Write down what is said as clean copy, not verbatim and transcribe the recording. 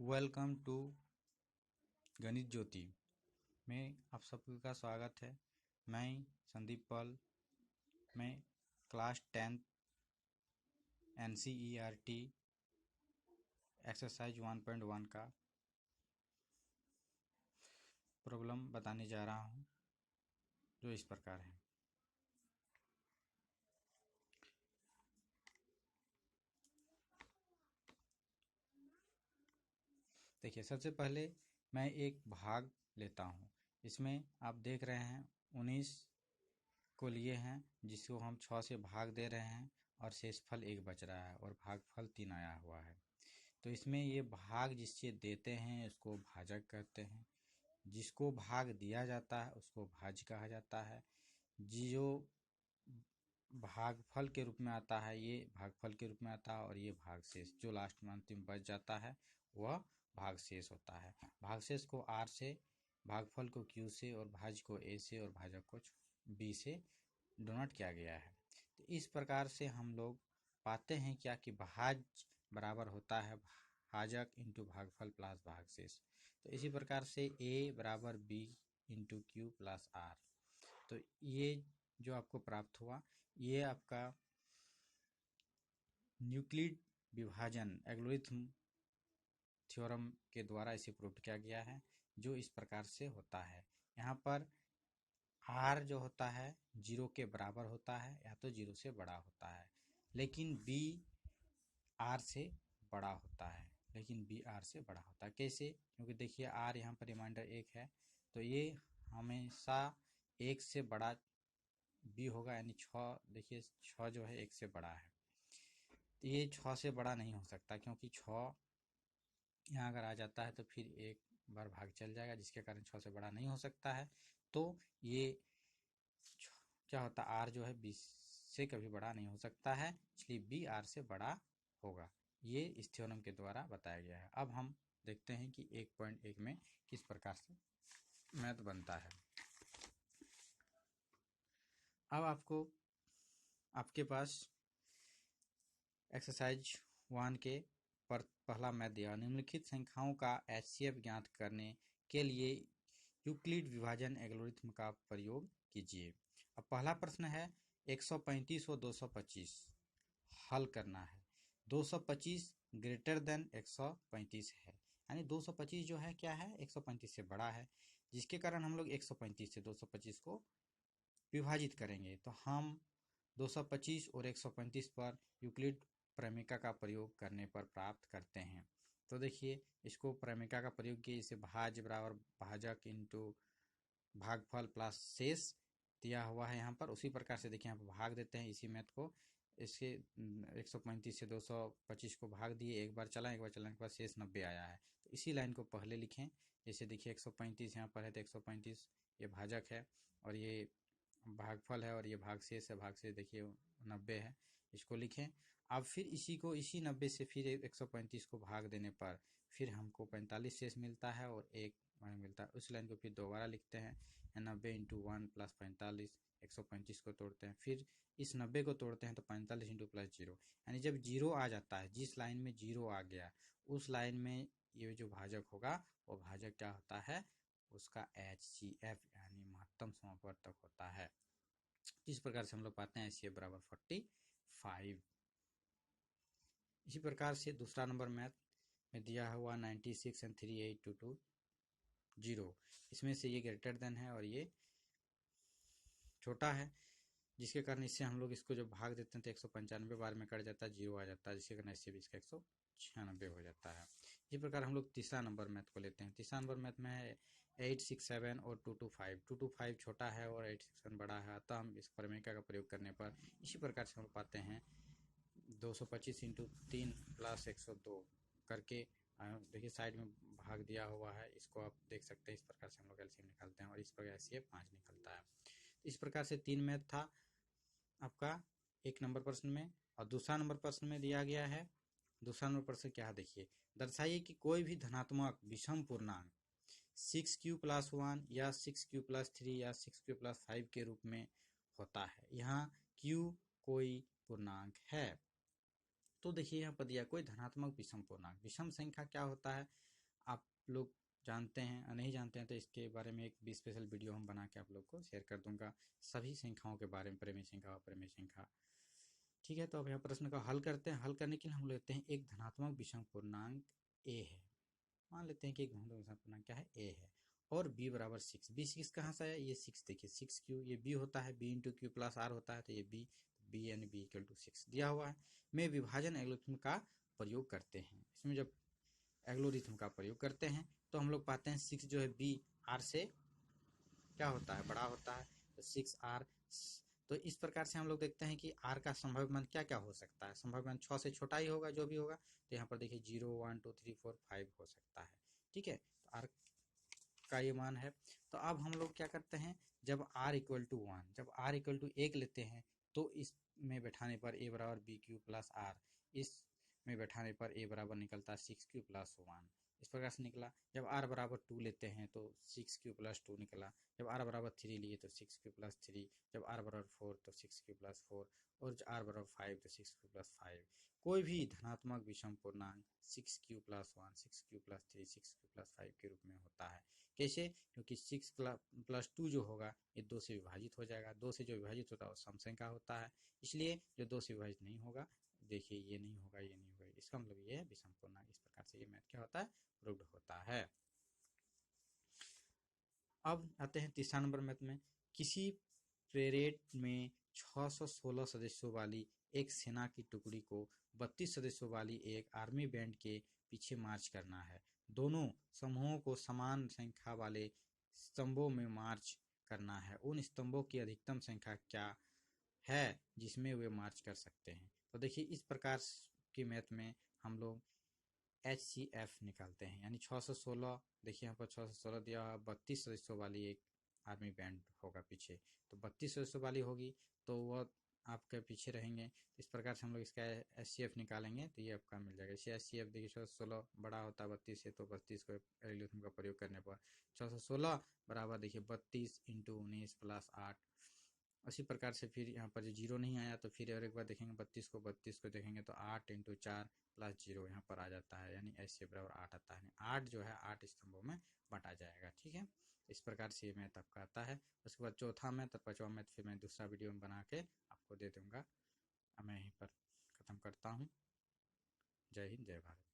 Welcome to गणित ज्योति में आप सबका स्वागत है। मैं संदीप पॉल। मैं क्लास 10 NCERT एक्सरसाइज 1.1 का प्रॉब्लम बताने जा रहा हूँ, जो इस प्रकार है। देखिए, सबसे पहले मैं एक भाग लेता हूँ। इसमें आप देख रहे हैं 19 को लिए हैं, जिसको हम 6 से भाग दे रहे हैं और शेषफल 1 बच रहा है और भागफल 3 आया हुआ है। तो इसमें ये भाग जिससे देते हैं उसको भाजक कहते हैं, जिसको भाग दिया जाता है उसको भाज्य कहा जाता है। जो भागफल के रूप में आता है ये भागफल के रूप में आता है, और ये भागशेष जो लास्ट में अंतिम बच जाता है वह भागशेष होता है। भागशेष को R से, भागफल को Q से और भाज्य को A से और भाजक को B से डोनेट किया गया है। तो इस प्रकार से हम लोग पाते हैं क्या कि भाज्य बराबर होता है भाजक इंटू भागफल प्लस भागशेष। तो इसी प्रकार से A बराबर B into Q plus R। तो ये जो आपको प्राप्त हुआ, ये आपका न्यूक्लिड विभाजन एल्गोरिथम थ्योरम के द्वारा इसे प्रूव किया गया है, जो इस प्रकार से होता है। यहाँ पर R जो होता है 0 के बराबर होता है या तो 0 से बड़ा होता है, लेकिन B R से बड़ा होता है, कैसे? क्योंकि देखिए R यहाँ पर रिमाइंडर 1 है, तो ये हमेशा 1 से बड़ा B होगा, यानी 6। देखिए 6 जो है 1 से बड़ा है, तो ये 6 से बड़ा नहीं हो सकता, क्योंकि 6 यहाँ अगर आ जाता है तो फिर एक बार भाग चल जाएगा, जिसके कारण 6 से बड़ा नहीं हो सकता है। तो ये क्या होता है, R जो है 20 से कभी बड़ा नहीं हो सकता है, इसलिए B R से बड़ा होगा। ये इस थ्योरम के द्वारा बताया गया है। अब हम देखते हैं कि 1.1 में किस प्रकार से मैथ बनता है। अब आपके पास एक्सरसाइज 1 के पहला मैथ दिया, निम्नलिखित संख्याओं का HCF ज्ञात करने के लिए यूक्लिड विभाजन एल्गोरिथम का प्रयोग कीजिए। अब पहला प्रश्न है 135 और 225 हल करना है। 225 ग्रेटर देन 135 है, यानी 225 जो है क्या है, 135 से बड़ा है, जिसके कारण हम लोग 135 से 225 को विभाजित करेंगे। तो हम 225 और 135 पर यूक्लिड प्रमेय का प्रयोग करने पर प्राप्त करते हैं। तो देखिए, इसको प्रमेय का प्रयोग किए, इसे भाज्य बराबर भाजक इंटू भागफल प्लस शेष दिया हुआ है यहाँ पर। उसी प्रकार से देखिए यहाँ पर भाग देते हैं इसी मैथ को। इसके 135 से 225 को भाग दिए, एक बार चलाने के बाद शेष 90 आया है। तो इसी लाइन को पहले लिखें। जैसे देखिए 135 यहाँ पर है, तो 135 ये भाजक है और ये भागफल है और ये भागशेष है। भागशेष देखिए 90 है, इसको लिखें। अब फिर इसी 90 से फिर 135 को भाग देने पर फिर हमको 45 शेष मिलता है और एक मिलता है। उस लाइन को फिर दोबारा लिखते हैं, 90 इंटू 1 प्लस 45, 135 को तोड़ते हैं, फिर इस 90 को तोड़ते हैं तो 45 इंटू प्लस 0, यानी जब 0 आ जाता है, जिस लाइन में 0 आ गया उस लाइन में ये जो भाजक होगा वो भाजक क्या होता है, उसका HCF यानी महत्तम समापवर्तक होता है। इस प्रकार से हम लोग पाते हैं HCF बराबर 45। इसी प्रकार से दूसरा नंबर मैथ में दिया हुआ 96 एंड 38220, इसमें से ये ग्रेटर देन है और ये छोटा है, जिसके कारण इससे हम लोग इसको जब भाग देते हैं तो 195 बार में कट जाता है, 0 आ जाता है, जिसके कारण इससे भी इसका 196 हो जाता है। इसी प्रकार हम लोग तीसरा नंबर मैथ को लेते हैं। तीसरा नंबर मैथ में है 867 और 225। 225 छोटा है और 867 बड़ा है, अतः हम इस प्रमेय का प्रयोग करने पर इसी प्रकार से हम लोग पाते हैं 225 इंटू 3 प्लस 102 करके। देखिए साइड में भाग दिया हुआ है, इसको आप देख सकते हैं। इस प्रकार से हम लोग एलसीएम निकालते हैं और इस प्रकार से 5 निकलता है। इस प्रकार से 3 मैथ था आपका 1 नंबर प्रश्न में। और दूसरा नंबर प्रश्न में दिया गया है, दूसरा नंबर प्रश्न क्या है देखिए, दर्शाइए कि कोई भी धनात्मक विषम पूर्णांक 6q+1 या 6q+3 या 6q+5 के रूप में होता है। यहाँ q कोई पूर्णांक है। तो देखिए यहाँ पर दिया कोई धनात्मक विषम पूर्णांक। विषम संख्या क्या होता है आप लोग जानते हैं और नहीं जानते हैं तो इसके बारे में एक भी स्पेशल वीडियो हम बना के आप लोग को शेयर कर दूंगा, सभी संख्याओं के बारे में, परिमेय संख्या, अपरिमेय संख्या। ठीक है, तो अब यहाँ प्रश्न का हल करते हैं। हल करने के लिए हम लेते हैं एक धनात्मक विषम पूर्णांक ए है। मान लेते हैं कि एक धनात्मक विषम पूर्णांक क्या है, ए है, और b बराबर 6। बी 6 कहाँ से आया, ये 6 देखिए 6 क्यू, ये b होता है, b into q plus r होता है, तो ये b यानी b इक्वल टू 6 दिया हुआ है। में विभाजन एल्गोरिथम का प्रयोग करते हैं। इसमें जब एल्गोरिथम का प्रयोग करते हैं तो हम लोग पाते हैं 6 जो है b r से क्या होता है, बड़ा होता है, तो 6r। तो इस प्रकार से हम लोग देखते हैं कि r का संभावित मान क्या क्या हो सकता है। संभावित मान 6 से छोटा ही होगा जो भी होगा, तो यहाँ पर देखिए 0 1 2 3 4 5 हो सकता है। ठीक है, तो r का ये मान है। तो अब हम लोग क्या करते हैं, जब r इक्वल टू 1, जब r इक्वल टू 1 लेते हैं तो इसमें बैठाने पर a बराबर बी क्यू प्लस आर, इस में बैठाने पर a बराबर निकलता है 6q प्लस 1, इस प्रकार से निकला। जब r बराबर 2 लेते हैं तो 6q प्लस 2 निकला। जब r बराबर 3 लिए तो 6q प्लस 3। जब r बराबर 4 तो 6q प्लस 4, और r बराबर 5 तो 6q प्लस 5। कोई भी धनात्मक विषम पूर्णांक 6q plus 1, 6q plus 3, 6q plus 5 के रूप में होता है। कैसे, क्योंकि 6 प्लस 2 जो होगा ये 2 से विभाजित हो जाएगा। 2 से जो विभाजित होता है वो सम संख्या होता है, इसलिए जो 2 से विभाजित नहीं होगा, देखिए ये नहीं होगा, ये नहीं होगा, इसका मतलब ये है विषम पूर्णांक। इस प्रकार से ये मैथ क्या होता है, प्रूव्ड होता है। अब आते हैं तीसरा नंबर मैथ में। किसी परेड में 616 सदस्यों वाली एक सेना की टुकड़ी को 32 सदस्यों वाली एक आर्मी बैंड के पीछे मार्च करना है। दोनों समूहों को समान संख्या वाले स्तंभों में मार्च करना है। उन स्तंभों की अधिकतम संख्या क्या है जिसमें वे मार्च कर सकते हैं। तो देखिए इस प्रकार की मैथ में हम लोग HCF निकालते हैं, यानी 616, देखिए यहाँ पर 616 दिया हुआ, 32 सदस्यों वाली एक आर्मी बैंड होगा पीछे, तो 32 सदस्यों वाली होगी तो वह आपके पीछे रहेंगे। तो इस प्रकार से हम लोग इसका HCF निकालेंगे तो ये आपका मिल जाएगा। इसे HCF देखिए 616 बड़ा होता है 32 से, तो 32 को एल्गोरिथम का प्रयोग करने पर 616 बराबर देखिए 32 इंटू 19 प्लस 8। उसी प्रकार से फिर यहाँ पर जो जीरो नहीं आया तो फिर और एक बार देखेंगे 32 को देखेंगे तो 8 इंटू 4 प्लस 0 यहाँ पर आ जाता है, यानी ऐसे बराबर 8 आता है। 8 जो है 8 स्तंभों में बांटा जाएगा। ठीक है, इस प्रकार से ये मैथ आपका आता है। उसके बाद चौथा मैथ और पांचवा मैथ फिर मैं दूसरा वीडियो में बना के आपको दे दूंगा। मैं यहीं पर ख़त्म करता हूँ। जय हिंद, जय भारत।